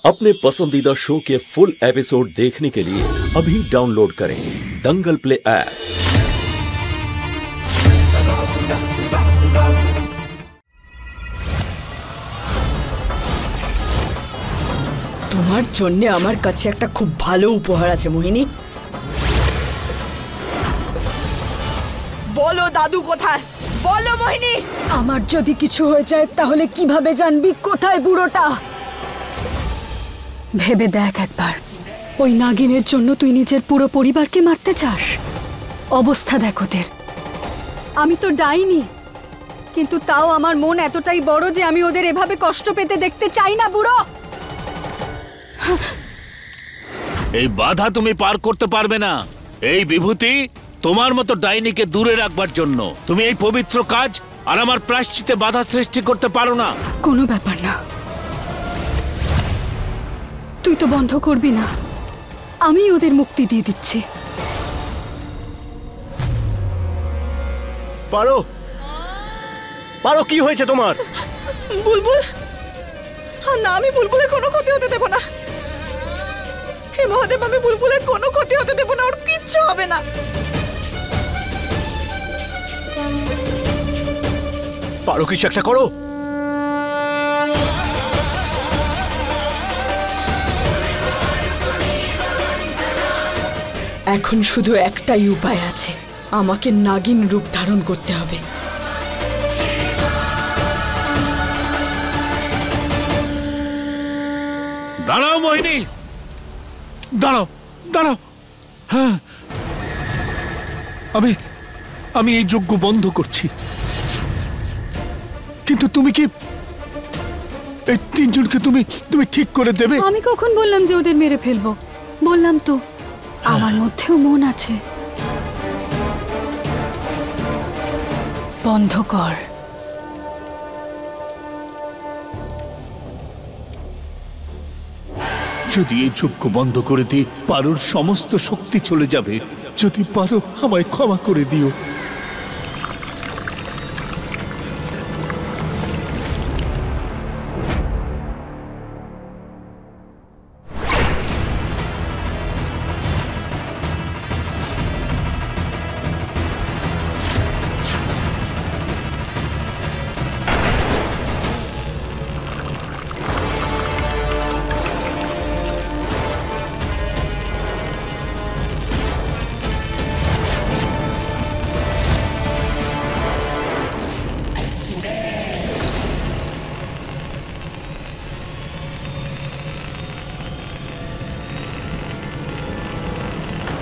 अपने पसंदीदा शो के फुल एपिसोड देखने के लिए अभी डाउनलोड करें दंगल प्ले ऐप। তোমার জন্য আমার কাছে একটা খুব ভালো উপহার আছে মোহিনী। বলো দাদু কোথায়? বলো মোহিনী। আমার যদি কিছু হয়ে যায় তাহলে কিভাবে জানবি কোথায় বুড়োটা? ভেবে দেখ একবার, ওই নাগিনের জন্য তুই নিজের পুরো পরিবারকে মারতে চাস? অবস্থা দেখ ওদের। আমি তো ডাইনি, কিন্তু তাও আমার মন এতটাই বড় যে আমি ওদের এভাবে কষ্ট পেতে দেখতে চাই না। বুড়ো, এই বাধা তুমি পার করতে পারবে না। এই বিভূতি তোমার মতো ডাইনিকে দূরে রাখবার জন্য। তুমি এই পবিত্র কাজ আর আমার প্রায়শ্চিত্তে বাধা সৃষ্টি করতে পারো না। কোনো ব্যাপার না, তুই তো বন্ধ করবি না, আমি ওদের মুক্তি দিয়ে দিচ্ছি। পারো পারো, কি হয়েছে তোমার? বুলবুল, না আমি বুলবুলের কোনো ক্ষতি হতে দেব না। হে মহাদেব, আমি বুলবুলের কোনো ক্ষতি হতে দেব না, ওর কিচ্ছু হবে না। পারো, কিছু একটা করো। এখন শুধু একটাই উপায় আছে, আমাকে নাগিন রূপ ধারণ করতে হবে। দাঁড়াও মোহিনী, দাঁড়াও দাঁড়াও। হ্যাঁ, আমি এই যজ্ঞ বন্ধ করছি, কিন্তু তুমি কি এই তিনজনকে তুমি ঠিক করে দেবে? আমি কখন বললাম যে ওদের মেরে ফেলবো? বললাম তো আমার মধ্যেও মন আছে। বন্ধ কর। যদি এই যজ্ঞ বন্ধ করে দিই, পারোর সমস্ত শক্তি চলে যাবে। যদি পারো আমায় ক্ষমা করে দিও।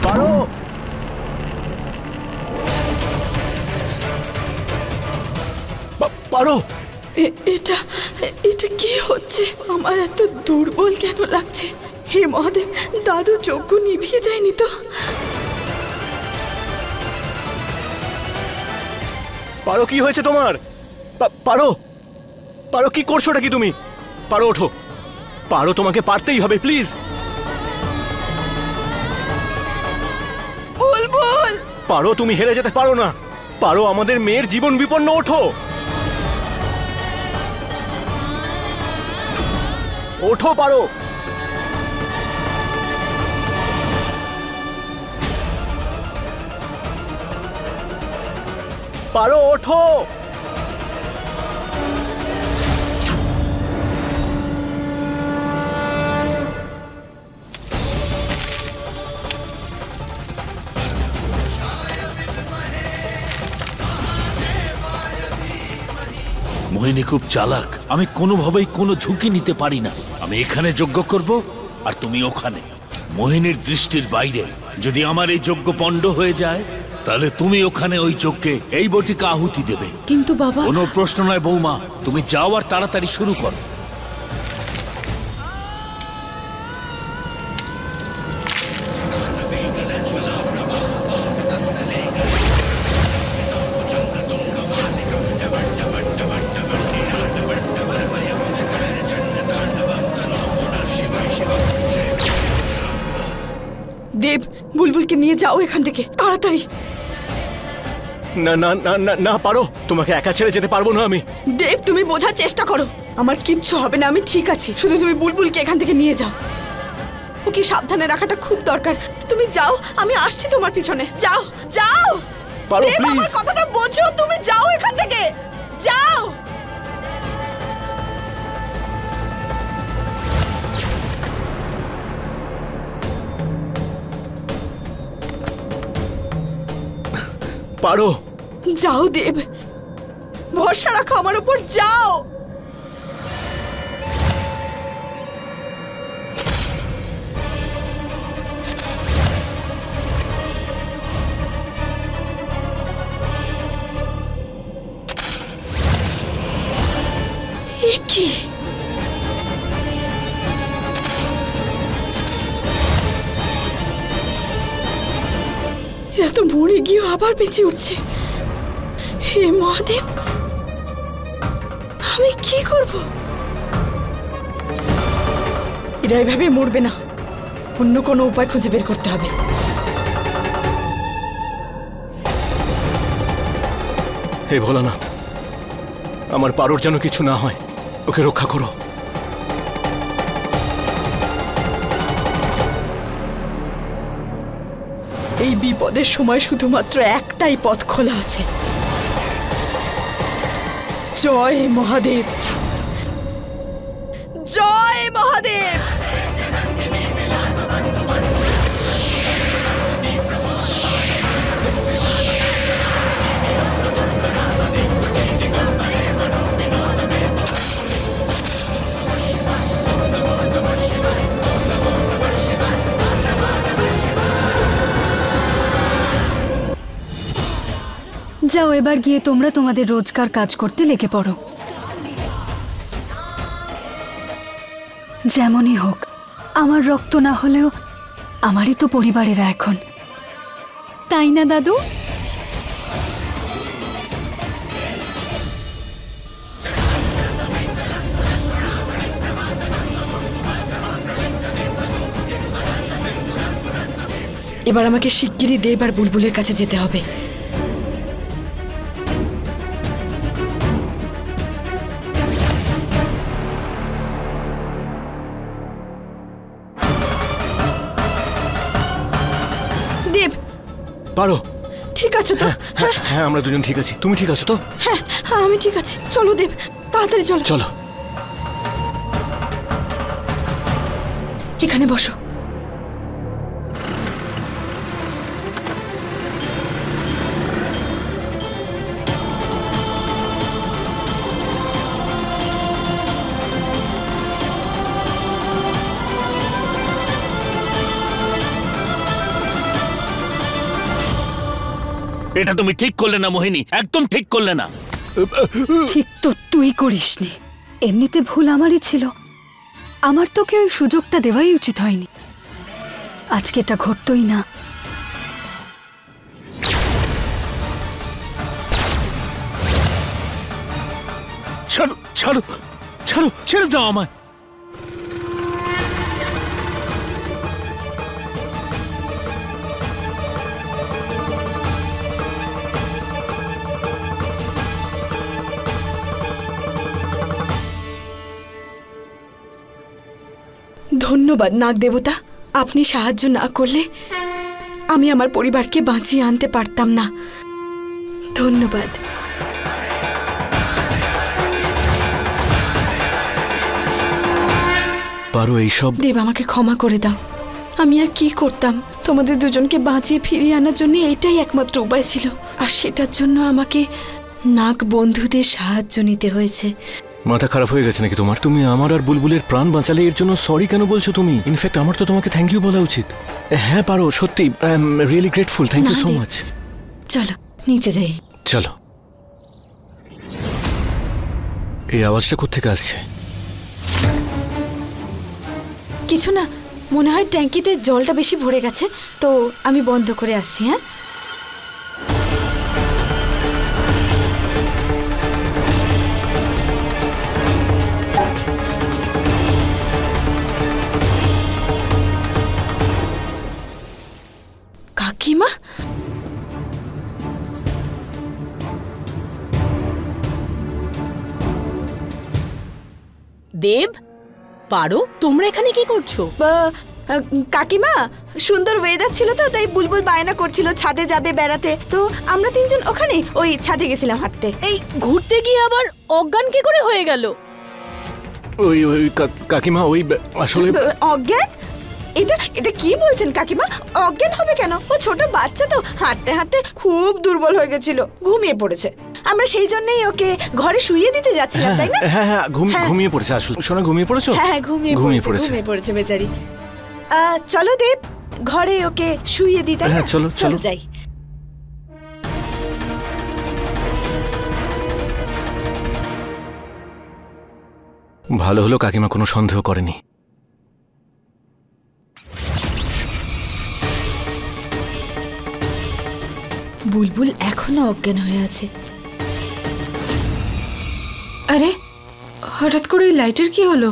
পারো, পারো। এটা কি হচ্ছে? আমার এত দুর্বল কেন লাগছে? হে মহাদেব, দাদু যজ্ঞ নিভিয়ে দেয়নি তো? পারো, কি হয়েছে তোমার? পারো পারো, কি করছোটা কি তুমি? পারো, ওঠো। পারো, তোমাকে পারতেই হবে, প্লিজ। বুলবুল, পারো, তুমি হেরে যেতে পারো না। পারো, আমাদের মেয়ের জীবন বিপন্ন। ওঠো, ওঠো পারো। পারো, ওঠো। মোহিনী খুব চালাক। আমি কোনোভাবেই কোনো ঝুঁকি নিতে পারি না। আমি এখানে যজ্ঞ করব আর তুমি ওখানে, মোহিনীর দৃষ্টির বাইরে। যদি আমার এই যজ্ঞ পণ্ড হয়ে যায়, তাহলে তুমি ওখানে ওই যজ্ঞে এই বটিকা আহুতি দেবে। কিন্তু বাবা। কোনো প্রশ্ন নয় বৌমা, তুমি যাও আর তাড়াতাড়ি শুরু করো। দেব, বুলবুলকে নিয়ে যাও এখান থেকে তাড়াতাড়ি। না না না না না পারো, তোমাকে একা ছেড়ে যেতে পারবো না আমি। দেব, তুমি বোঝার চেষ্টা করো। আমার কিচ্ছু হবে না, আমি ঠিক আছি। শুধু তুমি বুলবুলকে এখান থেকে নিয়ে যাও। ওকে সাবধানে রাখাটা খুব দরকার। তুমি যাও, আমি আসছি তোমার পিছনে। যাও যাও। পারো, দেব, আমার প্লিজ। কথাটা বোঝো, তুমি যাও এখান থেকে, যাও। পারো। যাও দেব, ভরসা রাখো আমার উপর, যাও। এ কি? এরা তো মরে গিয়েও আবার বেঁচে উঠছে। হে মহাদেব, আমি কি করব? এরা এভাবে মরবে না, অন্য কোনো উপায় খুঁজে বের করতে হবে। হে ভোলানাথ, আমার পারোর যেন কিছু না হয়, ওকে রক্ষা করো। এই বিপদের সময় শুধুমাত্র একটাই পথ খোলা আছে। জয় মহাদেব, জয় মহাদেব। যাও, এবার গিয়ে তোমরা তোমাদের রোজকার কাজ করতে লেগে পড়ো। যেমনই হোক, আমার রক্ত না হলেও আমারই তো পরিবারেরা এখন, তাই না দাদু? এবার আমাকে শিগগিরই দেব আর বুলবুলের কাছে যেতে হবে। দেব, পারো। ঠিক আছে তো? হ্যাঁ হ্যাঁ, আমরা দুজন ঠিক আছি। তুমি ঠিক আছো তো? হ্যাঁ হ্যাঁ, আমি ঠিক আছি। চলো দেব, তাড়াতাড়ি চলো। চলো। এখানে বসো। এটা তুমি ঠিক করলে না মোহিনী, একদম ঠিক করলে না। ঠিক তো তুই করিসনি, এমনিতে ভুল আমারই ছিল। আমার তোকে ওই সুযোগটা দেওয়াই উচিত হয়নি, আজকে এটা ঘটতই না। ছাড়ো ছাড়ো ছাড়ো, ছেড়ে দাও আমায়। ধন্যবাদ নাগ দেবতা, আপনি সাহায্য না করলে আমি আমার পরিবারকে বাঁচিয়ে আনতে পারতাম না। ধন্যবাদ। পারো, এইসব দেব, আমাকে ক্ষমা করে দাও। আমি আর কি করতাম? তোমাদের দুজনকে বাঁচিয়ে ফিরিয়ে আনার জন্য এটাই একমাত্র উপায় ছিল, আর সেটার জন্য আমাকে নাগ বন্ধুদের সাহায্য নিতে হয়েছে। মাথা খারাপ হয়ে গেছে নাকি তোমার? তুমি আমার আর বুলবুলের প্রাণ বাঁচালে এর জন্য সরি কেন বলছো তুমি? ইনফ্যাক্ট আমার তো তোমাকে থ্যাংক ইউ বলা উচিত। হ্যাঁ পারো, সত্যি I am really grateful. Thank you so much. চলো নিচে যাই। চলো। এই আওয়াজটা কোত্থেকে আসছে? কিছু না, মনে হয় ট্যাঙ্কিতে জলটা বেশি ভরে গেছে, তো আমি বন্ধ করে আসছি। হ্যাঁ, কাকিমা, দেব, পারো, তোমরা এখানে কি করছো? কাকিমা, সুন্দর ওয়েদার ছিল তো, তাই বুলবুল বায়না করছিল ছাদে যাবে বেড়াতে, তো আমরা তিনজন ওখানে ওই ছাদে গেছিলাম হাঁটতে। এই ঘুরতে গিয়ে আবার অজ্ঞান কি করে হয়ে গেল? ওই ওই কাকিমা, ওই আসলে অজ্ঞান? এটা এটা কি বলছেন কাকিমা? অজ্ঞান হবে কেন? ও ছোট বাচ্চা তো, হাঁটতে হাঁটতে খুব দুর্বল হয়ে গেছিল, ঘুমিয়ে পড়েছে। আমরা সেই জন্যই ওকে ঘরে শুইয়ে দিতে যাচ্ছিলাম, তাই না? হ্যাঁ হ্যাঁ, ঘুমিয়ে পড়েছে আসলে। শোনা, ঘুমিয়ে পড়েছো? হ্যাঁ, ঘুমিয়ে পড়েছে বেচারি। চলো দেব, ঘরে ওকে শুইয়ে দিই, তাই না? হ্যাঁ, চলো চলো যাই। ভালো হলো কাকিমা কোনো সন্দেহ করেনি। বুলবুল এখনো অজ্ঞান হয়ে আছে। আরে হঠাৎ করে এই লাইটের কি হলো?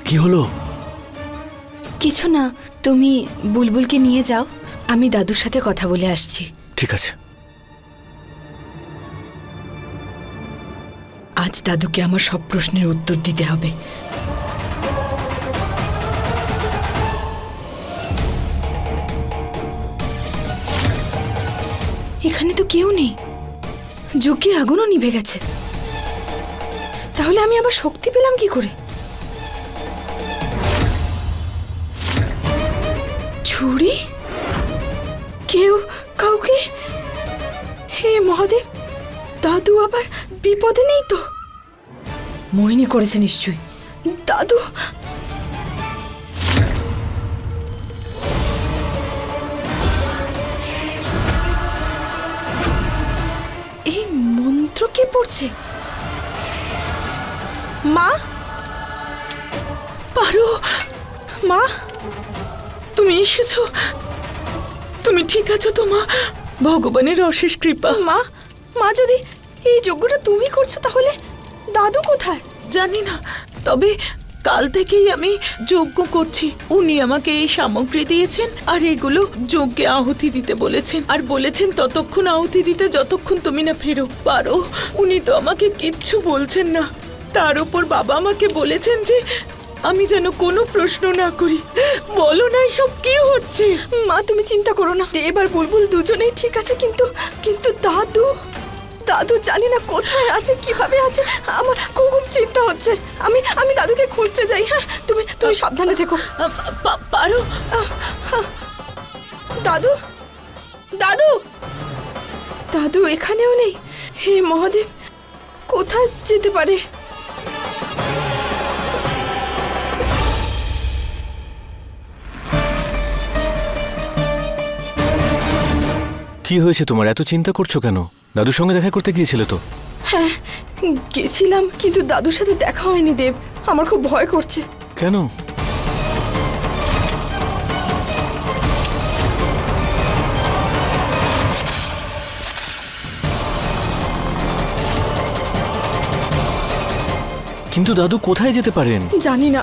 কি হলো? কিছু না, তুমি বুলবুলকে নিয়ে যাও, আমি দাদুর সাথে কথা বলে আসছি। ঠিক আছে। আজ দাদুকে আমার সব প্রশ্নের উত্তর দিতে হবে। এখানে তো কেউ নেই, যজ্ঞের আগুনও নিভে গেছে, তাহলে আমি আবার শক্তি পেলাম কি করে? ছুরি? কেউ কাউকে? হে মহাদেব, দাদু আবার বিপদে নেই তো? মোহিনী করেছে নিশ্চয়ই। দাদু, এই মন্ত্র কে পড়ছে? মা, পারো? মা, তুমি এসেছো? তুমি ঠিক আছো তো মা? ভগবানের অশেষ কৃপা। মা, মা যদি এই যজ্ঞটা তুমি করছো, তাহলে দাদু কোথায়? জানি না, তবে কাল থেকেই আমি যজ্ঞ করছি। উনি আমাকে এই সামগ্রী দিয়েছেন আর এগুলো যজ্ঞে আহুতি দিতে বলেছেন, আর বলেছেন ততক্ষণ আহুতি দিতে যতক্ষণ তুমি না ফেরো। পারো, উনি তো আমাকে কিচ্ছু বলছেন না। তার উপর বাবা আমাকে বলেছেন যে আমি যেন কোনো প্রশ্ন না করি। বলো না এসব কি হচ্ছে? মা, তুমি চিন্তা করো না, এবার বুলবুল দুজনেই ঠিক আছে, কিন্তু কিন্তু দাদু, দাদু জানি না কোথায় আছে, কিভাবে আছে, আমার খুব চিন্তা হচ্ছে। আমি দাদুকে খুঁজতে যাই। হ্যাঁ, তুমি তুমি সাবধানে থেকো। পারো? দাদু, দাদু, দাদু এখানেও নেই। হে মহাদেব, কোথায় যেতে পারে? কি হয়েছে তোমার? এত চিন্তা করছো কেন? দাদুর সঙ্গে দেখা করতে গিয়েছিলে তো? হ্যাঁ, গেছিলাম, কিন্তু দাদুর সাথে দেখা হয়নি দেব। আমার খুব ভয় করছে। কেন? কিন্তু দাদু কোথায় যেতে পারেন? জানি না,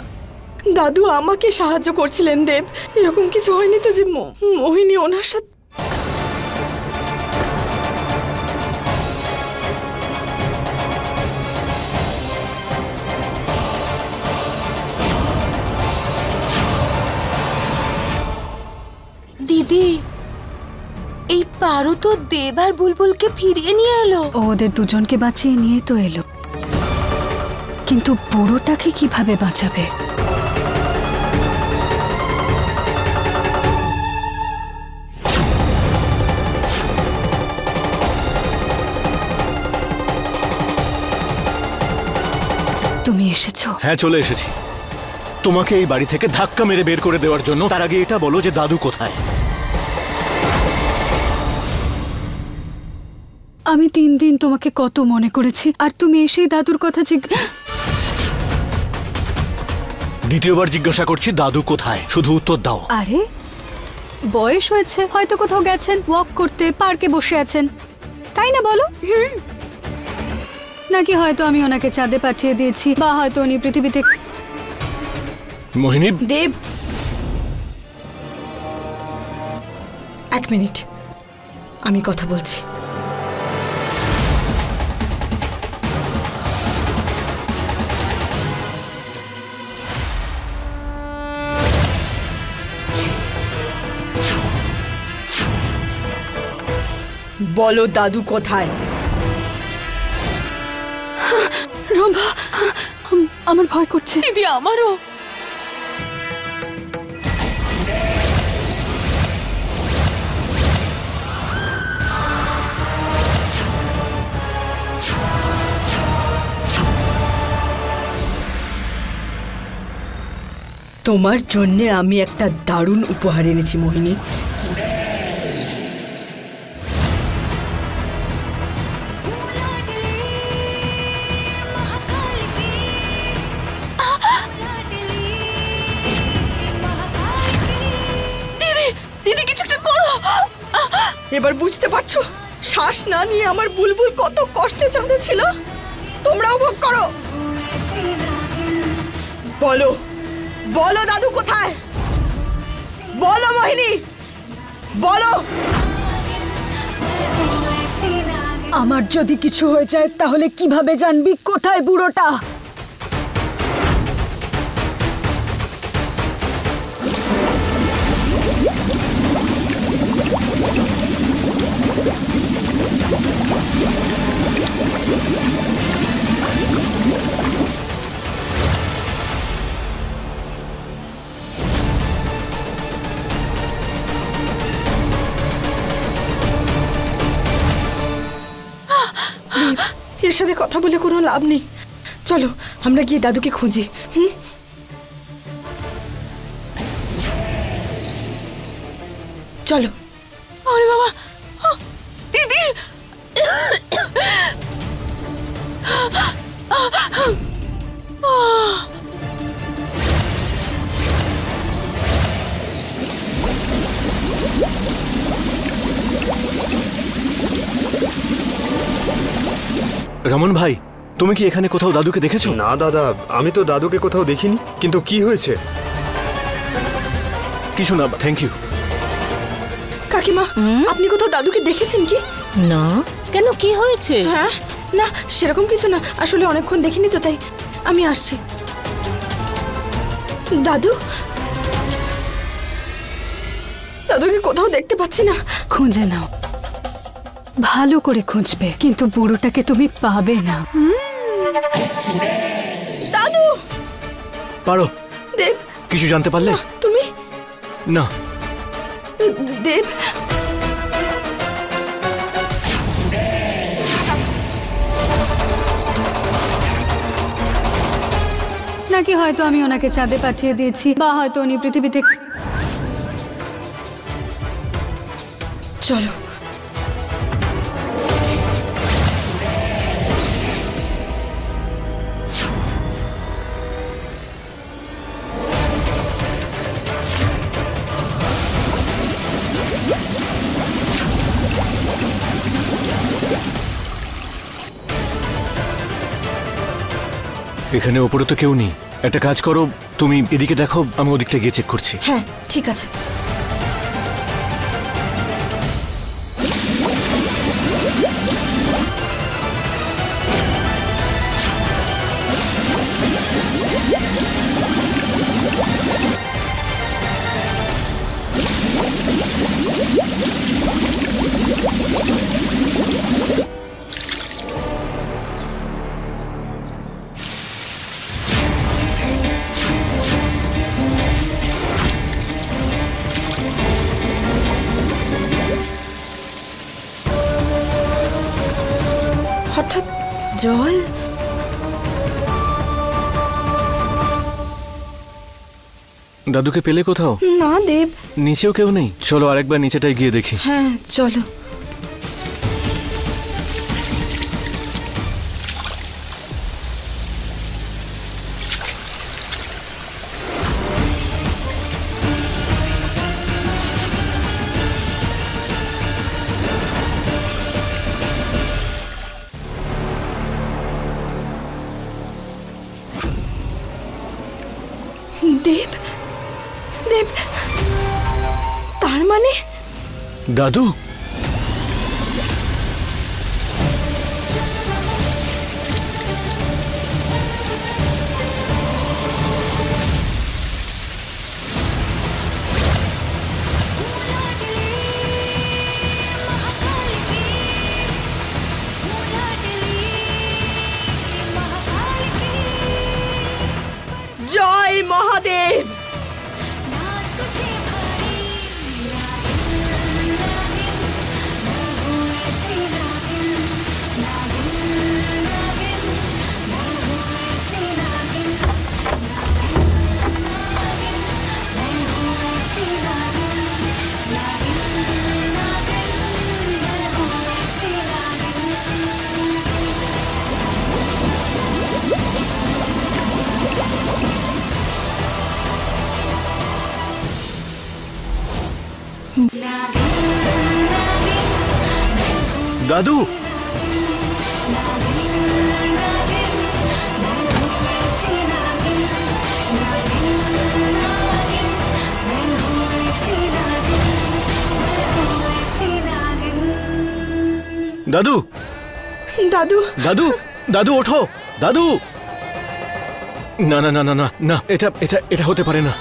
দাদু আমাকে সাহায্য করছিলেন দেব। এরকম কিছু হয়নি তো যে মোহিনী ওনার সাথে? দিদি, এই পারো তো দেব আর বুলবুলকে ফিরিয়ে নিয়ে এলো। ও ওদের দুজনকে বাঁচিয়ে নিয়ে তো এলো, কিন্তু বুড়োটাকে কিভাবে বাঁচাবে? তুমি এসেছো? হ্যাঁ, চলে এসেছি। তোমাকে এই বাড়ি থেকে ধাক্কা মেরে বের করে দেওয়ার জন্য। তার আগে এটা বলো যে দাদু কোথায়? আমি 3 দিন তোমাকে কত মনে করেছি, আর তুমি এসেই দাদুর কথা দ্বিতীয়বার জিজ্ঞাসা করছি, দাদু কোথায়? শুধু উত্তর দাও। আরে বয়স হয়েছে, হয়তো কোথাও গেছেন ওয়াক করতে, পার্কে বসে আছেন, তাই না বলো? নাকি হয়তো আমি ওনাকে চাঁদে পাঠিয়ে দিয়েছি, বা হয়তো উনি পৃথিবীতে মোহিনী, দেব, এক মিনিট, আমি কথা বলছি। বলো দাদু কোথায়? রম্ভা, আমার ভয় করছে। দিদি আমারও। তোমার জন্য আমি একটা দারুণ উপহার এনেছি মোহিনী। এবার বুঝতে পারছো শ্বাস না নিয়ে আমার বুলবুল কত কষ্টে চাঁদে ছিল? তোমরাও ভোগ করো। বলো বলো দাদু কোথায়? বলো মোহিনী, বলো। আমার যদি কিছু হয়ে যায় তাহলে কিভাবে জানবি কোথায় বুড়োটা? এর সাথে কথা বলে কোনো লাভ নেই, চলো আমরা গিয়ে দাদুকে খুঁজি। চলো। আরে বাবা, দিদি, রমন ভাই, তুমি কি এখানে কোথাও দাদুকে দেখেছো? না দাদা, আমি তো দাদুকে কোথাও দেখিনি। কিন্তু কি হয়েছে? কিছু না, থ্যাংক ইউ। কাকিমা, আপনি কোথাও দাদুকে দেখেছেন কি? না, কেন, কি হয়েছে? হ্যাঁ, না সেরকম কিছু না, আসলে অনেকক্ষণ দেখিনি তো তাই। আমি আসছি। দাদু, দাদুকে কোথাও দেখতে পাচ্ছি না। খুঁজে নাও, ভালো করে খুঁজবে, কিন্তু বুড়োটাকে তুমি পাবে না। দাদু। পারো। দেব, কিছু জানতে পারলে? তুমি? না। দেব, নাকি হয়তো আমি ওনাকে চাঁদে পাঠিয়ে দিয়েছি, বা হয়তো উনি পৃথিবীতে। চলো। এখানে ওপরে তো কেউ নেই। একটা কাজ করো, তুমি এদিকে দেখো, আমি ওদিকটা গিয়ে চেক করছি। হ্যাঁ ঠিক আছে। হঠাৎ জল। দাদুকে পেলে কোথাও? না দেব। নিচেও কেউ নেই? চলো আরেকবার নিচেটায় গিয়ে দেখি। হ্যাঁ চলো। দেব, মানে দাদু, জয় মহাদেব। দাদু, দাদু, দাদু দাদু, দাদু ওঠো, দাদু। না না না না না না, এটা এটা এটা হতে পারে না।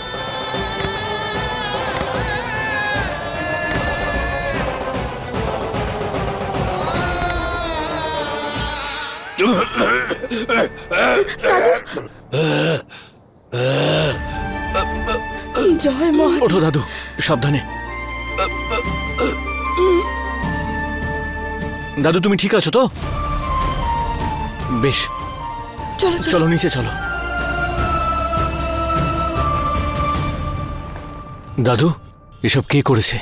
জয় মহাদেব। ওঠো দাদু, সাবধানে। দাদু তুমি ঠিক আছো তো? বেশ, চলো চলো নিচে চলো। দাদু, এসব কে করেছে?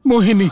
মোহিনী।